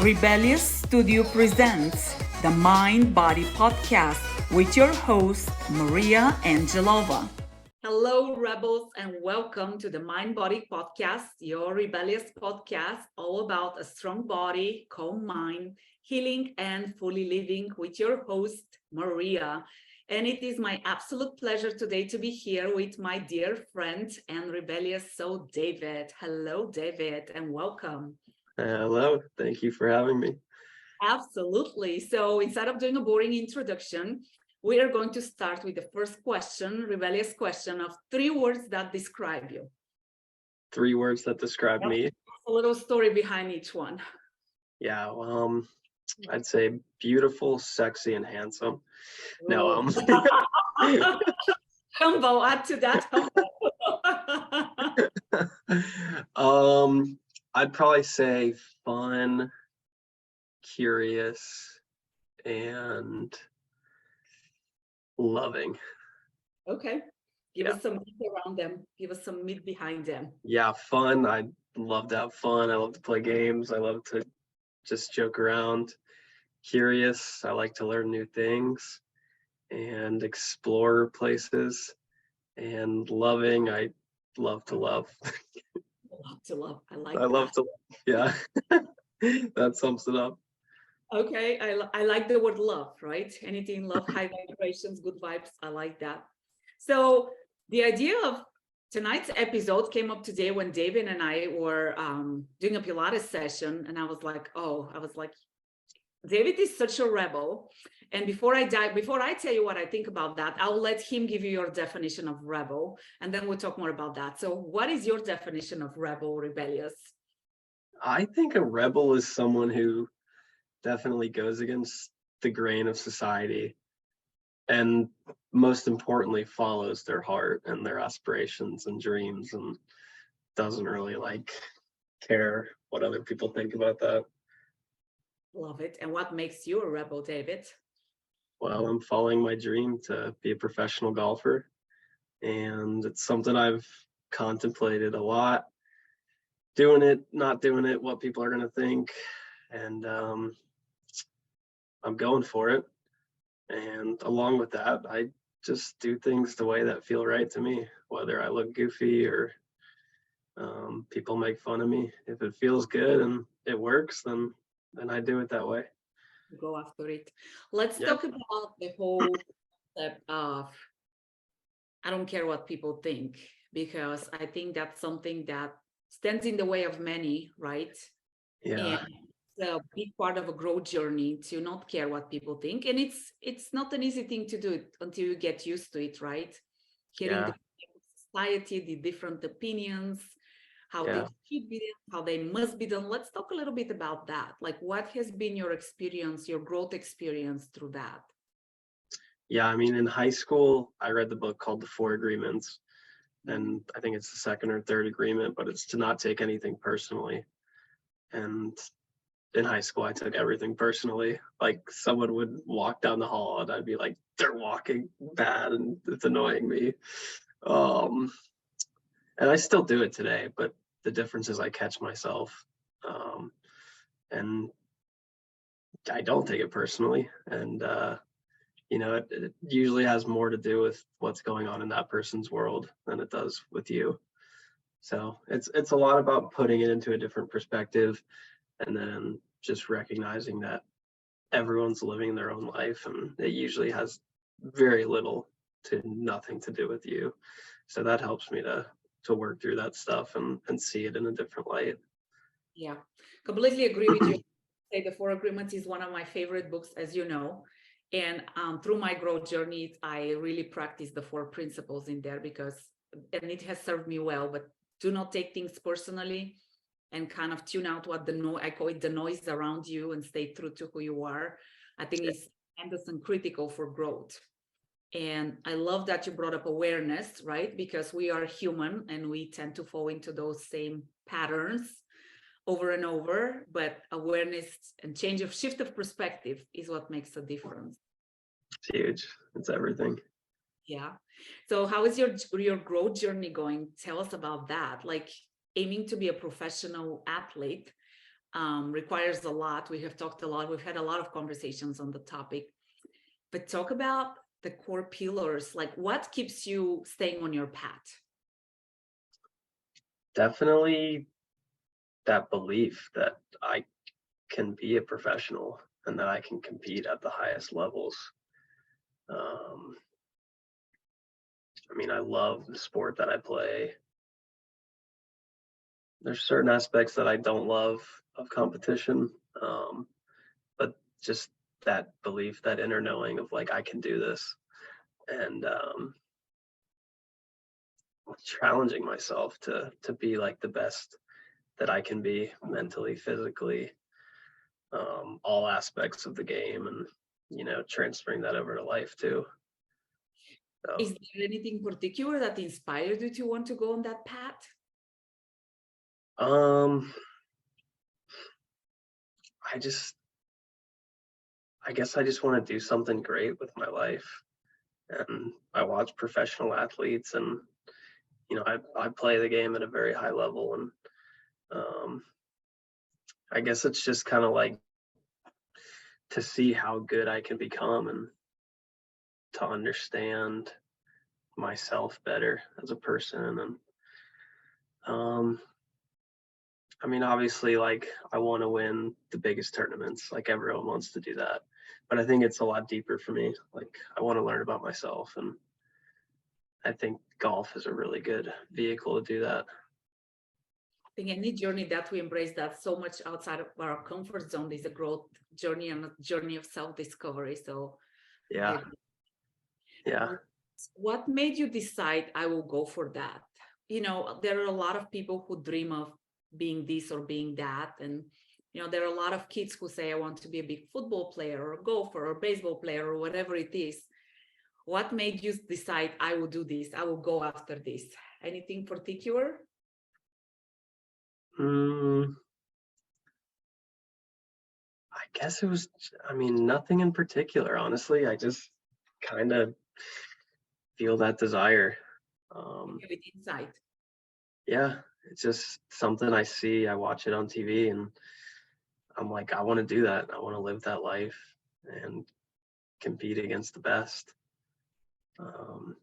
Rebellious Studio presents the Mind Body Podcast with your host, Maria Angelova. Hello, rebels, and welcome to the Mind Body Podcast, your rebellious podcast, all about a strong body, calm mind, healing, and fully living with your host, Maria. And it is my absolute pleasure today to be here with my dear friend and rebellious soul, David. Hello, David, and welcome. Hello, thank you for having me. Absolutely. So instead of doing a boring introduction, we are going to start with the first question, rebellious question of 3 words that describe you. 3 words that describe me. A little story behind each one. Yeah, I'd say beautiful, sexy, and handsome. No, Humble, add to that. I'd probably say fun, curious, and loving. Okay. Give us some meat around them. Give us some meat behind them. Yeah, fun. I love to have fun. I love to play games. I love to just joke around. Curious. I like to learn new things and explore places. And loving. I love to love. Love to love. I like I love to. Yeah, that sums it up. Okay, I like the word love, right? Anything love, high vibrations, good vibes. I like that. So the idea of tonight's episode came up today when David and I were doing a Pilates session, and I was like, David is such a rebel. And before I tell you what I think about that, I'll let him give you your definition of rebel, and then we'll talk more about that. So what is your definition of rebel, rebellious? I think a rebel is someone who definitely goes against the grain of society and most importantly follows their heart and their aspirations and dreams and doesn't really care what other people think about that. Love it. And what makes you a rebel, David? Well, I'm following my dream to be a professional golfer, and it's something I've contemplated a lot. Doing it, not doing it, what people are going to think, and I'm going for it. And along with that, I just do things the way that feel right to me, whether I look goofy or people make fun of me. If it feels good and it works, then I do it that way. Go after it. Let's talk about the whole concept of I don't care what people think, because I think that's something that stands in the way of many, right? Yeah. And it's a big part of a growth journey to not care what people think. And it's not an easy thing to do until you get used to it, right? Hearing the society, the different opinions, how they should be done, how they must be done. Let's talk a little bit about that. Like, what has been your experience, your growth experience through that? Yeah, I mean, in high school, I read the book called The 4 Agreements, and I think it's the second or third agreement, but it's to not take anything personally. And in high school, I took everything personally. Like, someone would walk down the hall and I'd be like, they're walking bad and it's annoying me. And I still do it today, but the difference is I catch myself, and I don't take it personally. And, it usually has more to do with what's going on in that person's world than it does with you. So it's a lot about putting it into a different perspective and then just recognizing that everyone's living their own life and it usually has very little to nothing to do with you. So that helps me to work through that stuff and see it in a different light. Yeah, completely agree with you. Say The 4 Agreements is one of my favorite books, as you know. And through my growth journey, I really practice the 4 principles in there and it has served me well. But do not take things personally and kind of tune out what I call it the noise around you, and stay true to who you are. I think it's tremendous and critical for growth. And I love that you brought up awareness, right? Because we are human and we tend to fall into those same patterns over and over, but awareness and shift of perspective is what makes a difference. It's huge. It's everything. Yeah. So how is your growth journey going? Tell us about that. Like, aiming to be a professional athlete. requires a lot. We have talked a lot. We've had a lot of conversations on the topic. But talk about the core pillars. Like, what keeps you staying on your path? Definitely that belief that I can be a professional and that I can compete at the highest levels. Um, I mean, I love the sport that I play. There's certain aspects that I don't love of competition, but just that belief, that inner knowing of like I can do this, and challenging myself to be like the best that I can be mentally, physically, all aspects of the game, and transferring that over to life too. So, Is there anything particular that inspired you to want to go on that path? um, I guess I just want to do something great with my life, and I watch professional athletes, and I play the game at a very high level, and um, I guess it's just kind of like to see how good I can become and to understand myself better as a person. And I mean, obviously, like I want to win the biggest tournaments, like everyone wants to do that, but I think it's a lot deeper for me. Like I want to learn about myself, and I think golf is a really good vehicle to do that. I think any journey that we embrace that's so much outside of our comfort zone is a growth journey and a journey of self-discovery. So Yeah, I, yeah, what made you decide I will go for that? There are a lot of people who dream of being this or being that. And, there are a lot of kids who say, I want to be a big football player or a golfer or baseball player or whatever it is. What made you decide I will do this? I will go after this? Anything particular? mm, I guess it was, I mean, nothing in particular, honestly. I just kind of feel that desire. Um, With insight. yeah, it's just something I see. I watch it on TV, and I'm like, I want to do that. I want to live that life and compete against the best. Um,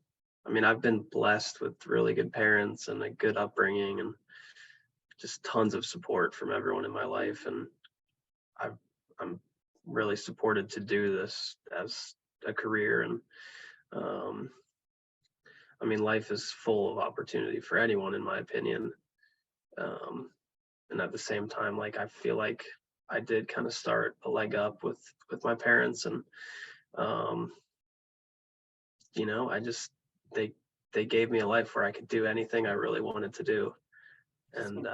I mean, I've been blessed with really good parents and a good upbringing, and just tons of support from everyone in my life. And I'm really supported to do this as a career. And um, I mean, life is full of opportunity for anyone, in my opinion. Um, and at the same time, like I feel like I did kind of start a leg up with my parents, and um, I just they they gave me a life where I could do anything I really wanted to do. And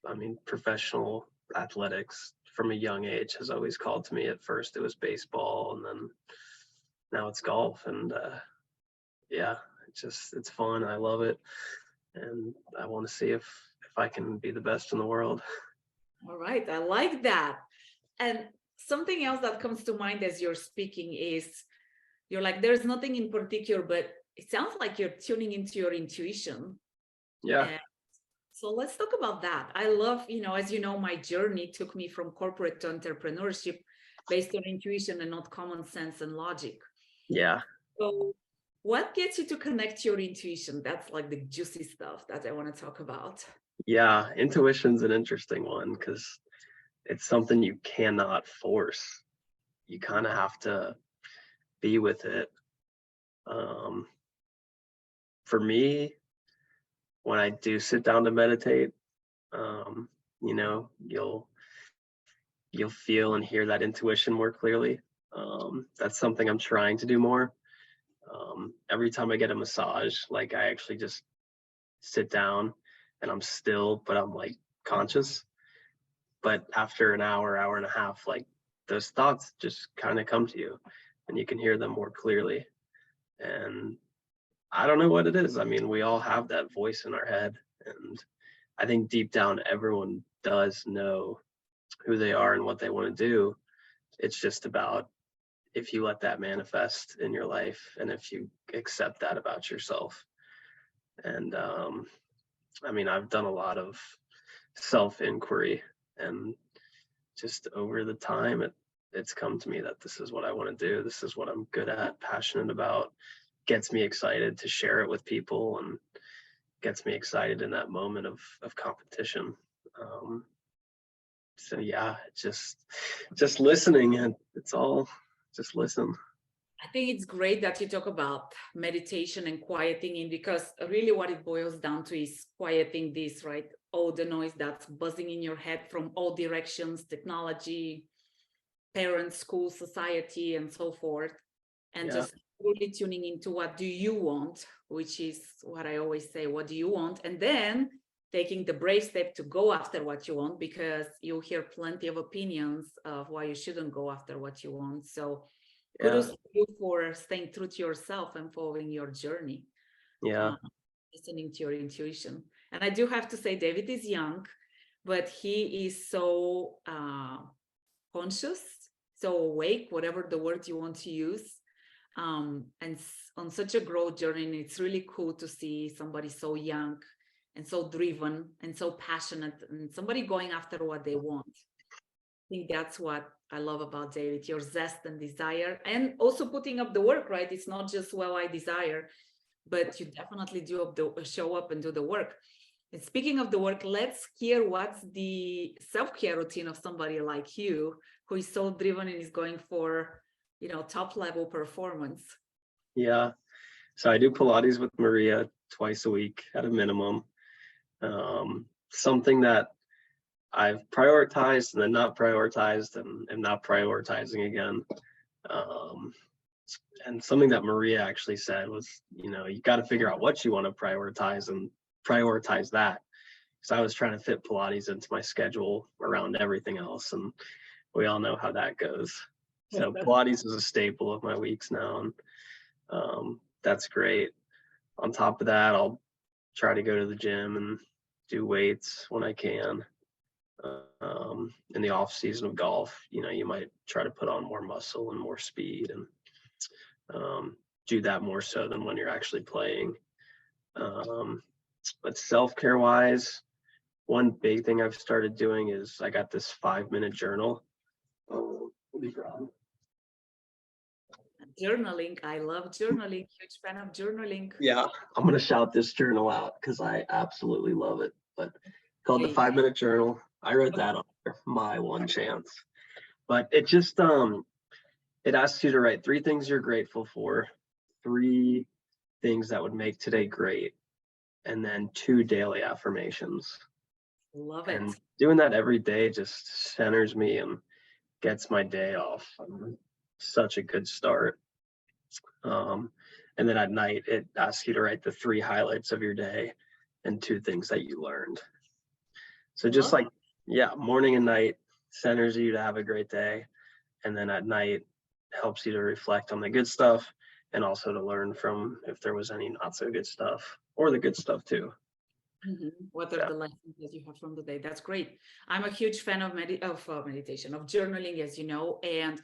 I mean, professional athletics from a young age has always called to me. At first, it was baseball, and then now it's golf. And yeah, it's fun. I love it, and I want to see if I can be the best in the world. All right, I like that. And something else that comes to mind as you're speaking is you're like, there's nothing in particular, but it sounds like you're tuning into your intuition. Yeah, And so let's talk about that. I love, as you know, my journey took me from corporate to entrepreneurship based on intuition and not common sense and logic. yeah, So what gets you to connect your intuition? That's like the juicy stuff that I want to talk about. yeah. Intuition's an interesting one because it's something you cannot force. You kind of have to be with it. Um, for me, when I do sit down to meditate, um, you'll feel and hear that intuition more clearly. That's something I'm trying to do more. Every time I get a massage, like I actually just sit down and I'm still, but I'm like conscious. But after an hour and a half, like those thoughts just kind of come to you and you can hear them more clearly. And I don't know what it is. I mean, we all have that voice in our head. And I think deep down, everyone does know who they are and what they want to do. It's just about if you let that manifest in your life and if you accept that about yourself. And I mean, I've done a lot of self inquiry, and just over the time, it's come to me that this is what I want to do. This is what I'm good at, passionate about, gets me excited to share it with people, and gets me excited in that moment of competition. So yeah, just listening, and it's all just listen. I think it's great that you talk about meditation and quieting in, because really what it boils down to is quieting this, right? All the noise that's buzzing in your head from all directions, technology, parents, school, society, and so forth. And Yeah, just really tuning into what do you want, which is what I always say, what do you want? And then taking the brave step to go after what you want, because you hear plenty of opinions of why you shouldn't go after what you want. So yeah, kudos to you for staying true to yourself and following your journey, yeah, uh, listening to your intuition. And I do have to say, David is young, but he is so conscious, so awake, whatever the word you want to use, and on such a growth journey. And it's really cool to see somebody so young and so driven and so passionate, and somebody going after what they want. I think that's what I love about David, your zest and desire, and also putting up the work, right? It's not just, well, I desire, but you definitely show up and do the work. And speaking of the work, let's hear what's the self-care routine of somebody like you, who is so driven and is going for, top level performance. yeah. So I do Pilates with Maria twice a week at a minimum. Something that I've prioritized and then not prioritized and am not prioritizing again. Um, and something that Maria actually said was, you got to figure out what you want to prioritize and prioritize that. Because I was trying to fit Pilates into my schedule around everything else, and we all know how that goes. So Pilates is a staple of my weeks now, and that's great. On top of that, I'll try to go to the gym and do weights when I can. In the off season of golf, you might try to put on more muscle and more speed, and do that more so than when you're actually playing. But self-care wise, one big thing I've started doing is I got this 5-minute journal. Journaling. I love journaling. Huge fan of journaling. Yeah, I'm gonna shout this journal out because I absolutely love it. But called the 5-minute journal. I wrote that on my one chance. But it just it asks you to write 3 things you're grateful for, 3 things that would make today great, and then 2 daily affirmations. Love And it. doing that every day just centers me and gets my day off. Such a good start. And then at night, it asks you to write the 3 highlights of your day and 2 things that you learned. So just like, yeah, morning and night centers you to have a great day. And then at night helps you to reflect on the good stuff and also to learn from if there was any not so good stuff or the good stuff too. Mm-hmm. What are the lessons that you have from the day? That's great. I'm a huge fan of meditation, of journaling, as you know. And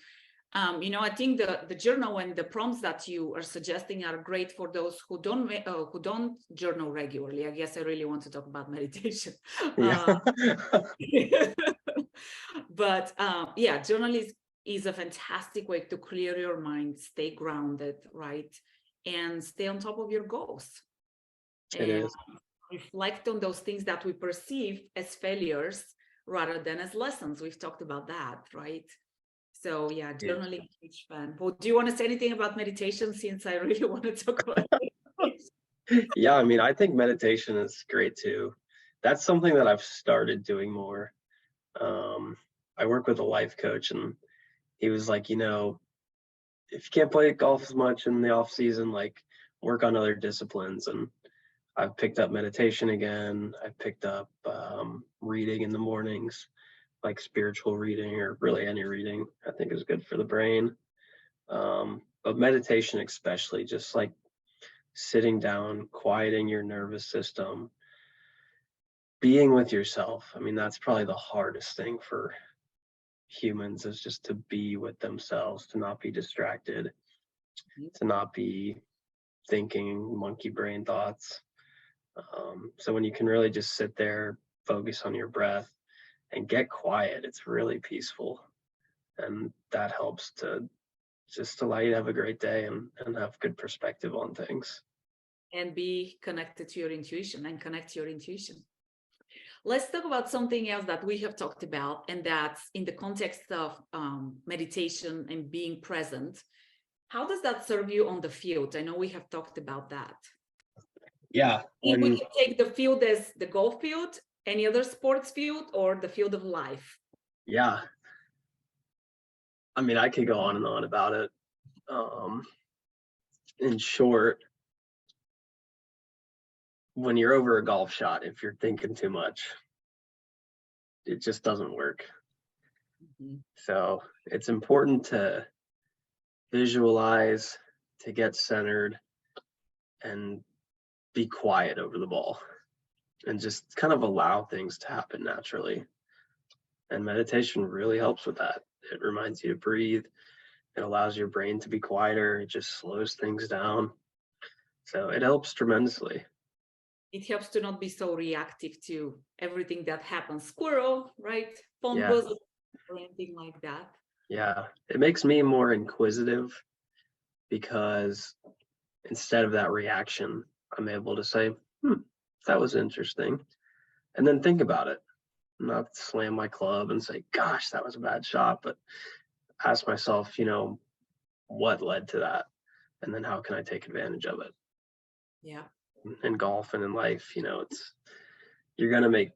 I think the journal and the prompts that you are suggesting are great for those who don't journal regularly. I guess I really want to talk about meditation. Yeah. But journaling is a fantastic way to clear your mind, stay grounded, right, and stay on top of your goals. It is. Reflect on those things that we perceive as failures rather than as lessons. We've talked about that, right? So yeah, journaling, huge fan. Well, do you want to say anything about meditation, since I really want to talk about it? Yeah, I mean, I think meditation is great too. That's something that I've started doing more. I work with a life coach, and he was like, if you can't play golf as much in the off season, like work on other disciplines. And I've picked up meditation again. I've picked up reading in the mornings, like spiritual reading or really any reading, I think is good for the brain. But meditation, especially, just like sitting down, quieting your nervous system, being with yourself. I mean, that's probably the hardest thing for humans, is just to be with themselves, to not be distracted, to not be thinking monkey brain thoughts. So when you can really just sit there, focus on your breath, and get quiet. It's really peaceful. And that helps to just allow you to have a great day and have good perspective on things. And be connected to your intuition and connect to your intuition. Let's talk about something else that we have talked about, and that's in the context of meditation and being present. How does that serve you on the field? I know we have talked about that. Yeah. If we can take the field as the golf field, any other sports field, or the field of life. Yeah. I mean, I could go on and on about it. In short, when you're over a golf shot, if you're thinking too much, it just doesn't work. Mm-hmm. So it's important to visualize, to get centered, and be quiet over the ball, and just kind of allow things to happen naturally. And meditation really helps with that. It reminds you to breathe. It allows your brain to be quieter. It just slows things down. So it helps tremendously. It helps to not be so reactive to everything that happens. Squirrel, right? Phone Yeah. buzz or anything like that. Yeah. It makes me more inquisitive because instead of that reaction, I'm able to say, that was interesting. And then think about it. Not slam my club and say, gosh, that was a bad shot, but ask myself, what led to that? And then how can I take advantage of it? Yeah. In golf and in life, you're going to make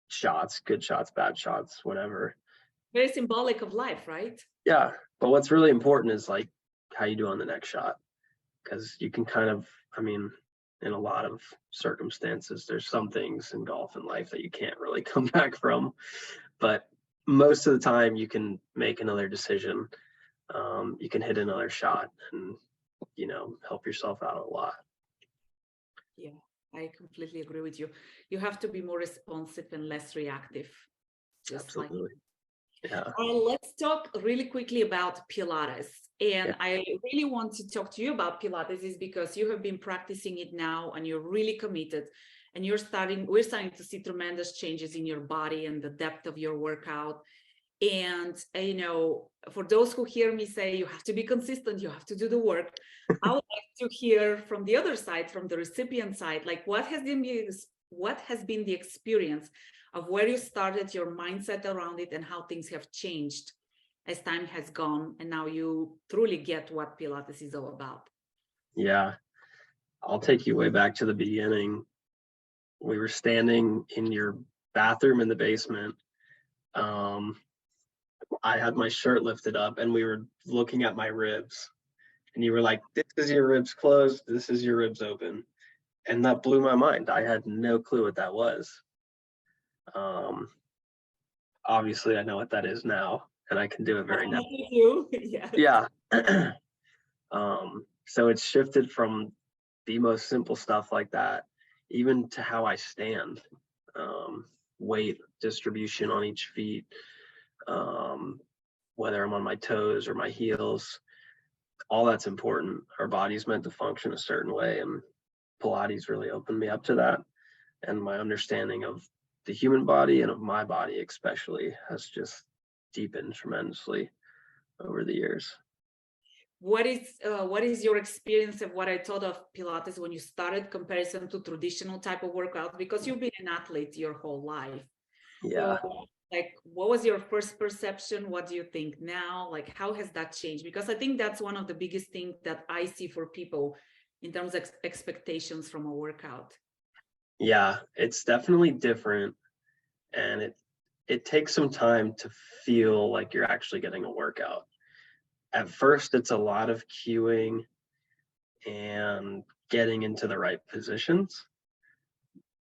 shots, good shots, bad shots, whatever. Very symbolic of life, right? Yeah. But what's really important is like how you do on the next shot. Because you can kind of, in a lot of circumstances, there's some things in golf and life that you can't really come back from. But most of the time you can make another decision. You can hit another shot and, help yourself out a lot. Yeah, I completely agree with you. You have to be more responsive and less reactive. Just Absolutely. Yeah. Let's talk really quickly about Pilates. And Yeah. I really want to talk to you about Pilates is because you have been practicing it now and you're really committed, and we're starting to see tremendous changes in your body and the depth of your workout. And, for those who hear me say, you have to be consistent, you have to do the work. I would like to hear from the other side, from the recipient side, like what has been the experience of where you started, your mindset around it, and how things have changed as time has gone, and now you truly get what Pilates is all about. Yeah. I'll take you way back to the beginning. We were standing in your bathroom in the basement. I had my shirt lifted up and we were looking at my ribs, and you were like, this is your ribs closed, this is your ribs open. And that blew my mind. I had no clue what that was. Obviously I know what that is now, and I can do it very naturally. Yeah. So it's shifted from the most simple stuff like that, even to how I stand, weight distribution on each feet, whether I'm on my toes or my heels, all that's important. Our body's meant to function a certain way, and Pilates really opened me up to that. And my understanding of the human body and of my body especially has just deepened tremendously over the years. What is your experience of what I thought of Pilates when you started comparison to traditional type of workout? Because you've been an athlete your whole life. Yeah. So, what was your first perception? What do you think now? How has that changed? Because I think that's one of the biggest things that I see for people in terms of expectations from a workout. Yeah, it's definitely different, and it takes some time to feel like you're actually getting a workout. At first, it's a lot of cueing and getting into the right positions.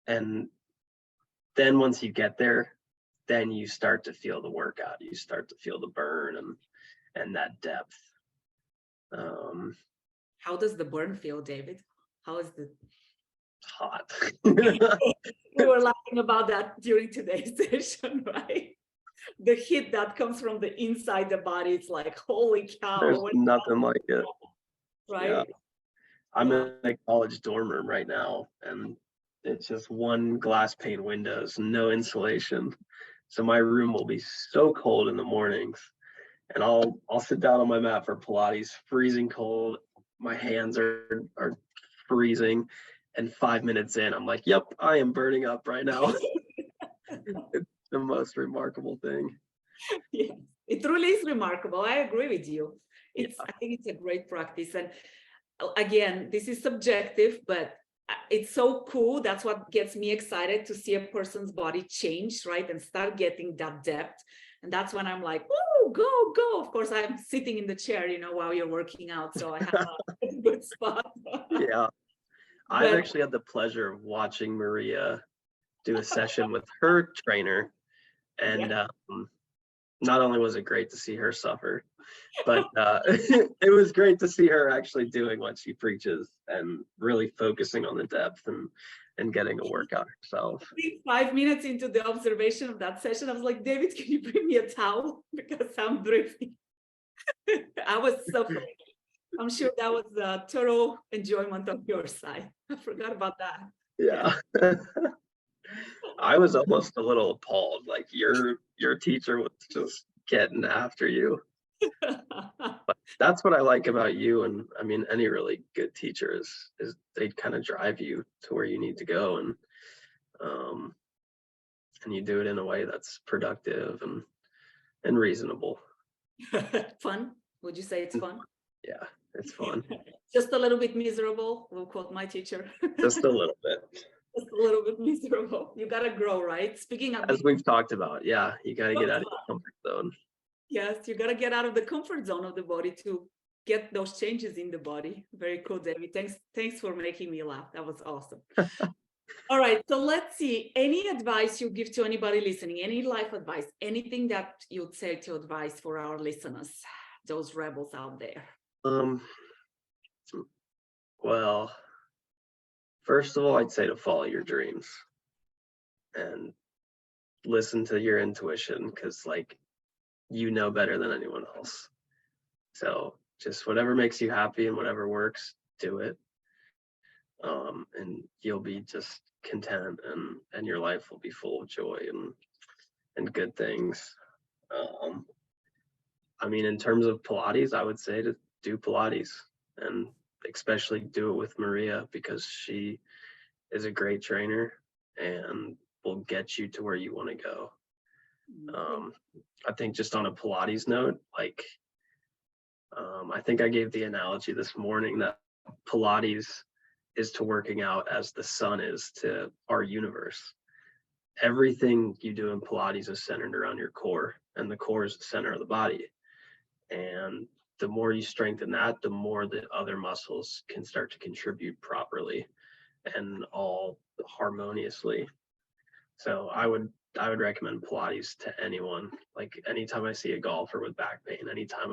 And then once you get there, then you start to feel the workout. You start to feel the burn and that depth. How does the burn feel, David? How is the Hot. We were laughing about that during today's session, right? The heat that comes from the inside the body, it's like, holy cow. There's nothing like it. Right? Yeah. I'm in a college dorm room right now, and it's just one glass pane windows, no insulation. So my room will be so cold in the mornings, and I'll sit down on my mat for Pilates, freezing cold. My hands are freezing, and 5 minutes in, I'm like, "Yep, I am burning up right now." It's the most remarkable thing. Yes, it truly is remarkable. I agree with you. Yeah, I think it's a great practice. And again, this is subjective, but it's so cool. That's what gets me excited to see a person's body change, right? And start getting that depth. And that's when I'm like, "Woo, go, go." Of course, I'm sitting in the chair, while you're working out. So I have a good spot. yeah. I've But actually had the pleasure of watching Maria do a session with her trainer, and yeah. not only was it great to see her suffer, but it was great to see her actually doing what she preaches and really focusing on the depth and getting a workout herself. I think 5 minutes into the observation of that session, I was like, "David, can you bring me a towel? Because I'm drifting." I was suffering. I'm sure that was a total enjoyment on your side. I forgot about that. Yeah. I was almost a little appalled, like your teacher was just getting after you. But that's what I like about you, and I mean any really good teacher is they kind of drive you to where you need to go, um and you do it in a way that's productive and reasonable. Fun? Would you say it's fun? Yeah, it's fun. Just a little bit miserable. We'll quote my teacher. Just a little bit. Just a little bit miserable. You gotta grow, right? Speaking of As we've talked about, yeah, you got to get out of your comfort zone. yes, you gotta get out of the comfort zone of the body to get those changes in the body. Very cool, David. Thanks for making me laugh. That was awesome. All right, so let's see. Any advice you give to anybody listening, any life advice, anything that you'd say to advise for our listeners, those rebels out there? Um, well, first of all, I'd say to follow your dreams and listen to your intuition, because like you know better than anyone else. So just whatever makes you happy and whatever works, do it. And you'll be just content, and your life will be full of joy and good things. Um, I mean, in terms of Pilates, I would say to do Pilates, and especially do it with Maria, because she is a great trainer and will get you to where you want to go. I think just on a Pilates note, like, I think I gave the analogy this morning that Pilates is to working out as the sun is to our universe. Everything you do in Pilates is centered around your core, and the core is the center of the body. And the more you strengthen that, the more the other muscles can start to contribute properly and all harmoniously. So I would recommend Pilates to anyone. Like anytime I see a golfer with back pain, anytime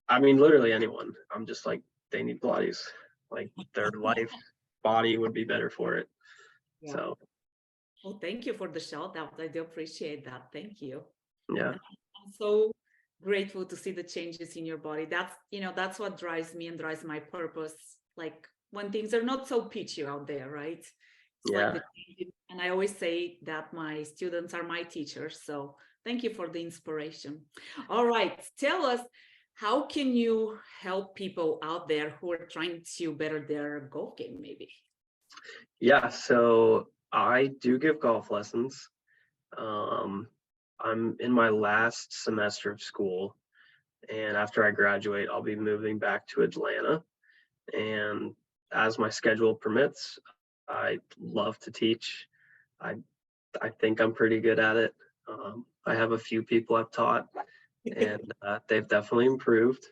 I mean literally anyone, I'm just like, they need Pilates. Like their life body would be better for it. Yeah. So Well, thank you for the shout out. I do appreciate that. Thank you. yeah. I'm so grateful to see the changes in your body. That's what drives me and drives my purpose. Like when things are not so peachy out there, right? It's Yeah. like and I always say that my students are my teachers. So thank you for the inspiration. All right. Tell us, how can you help people out there who are trying to better their golf game, maybe? Yeah. So I do give golf lessons. I'm in my last semester of school, and after I graduate, I'll be moving back to Atlanta. And as my schedule permits, I love to teach. I I think I'm pretty good at it. I have a few people I've taught, and they've definitely improved.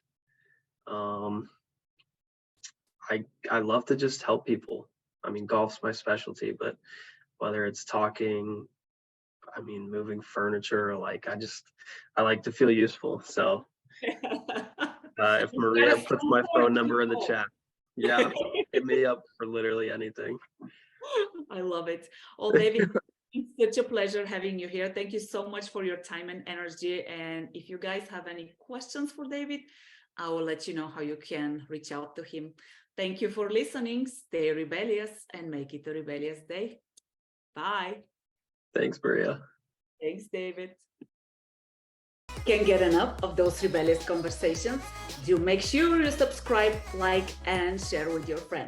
Um, I love to just help people. I mean, golf's my specialty, but whether it's talking, I mean, moving furniture, like I like to feel useful. So if Maria puts my phone number in the chat, yeah, hit me up for literally anything. I love it. Well, David, it's such a pleasure having you here. Thank you so much for your time and energy. And if you guys have any questions for David, I will let you know how you can reach out to him. Thank you for listening. Stay rebellious and make it a rebellious day. Bye. Thanks, Maria. Thanks, David. Can't get enough of those rebellious conversations? Do make sure you subscribe, like, and share with your friends.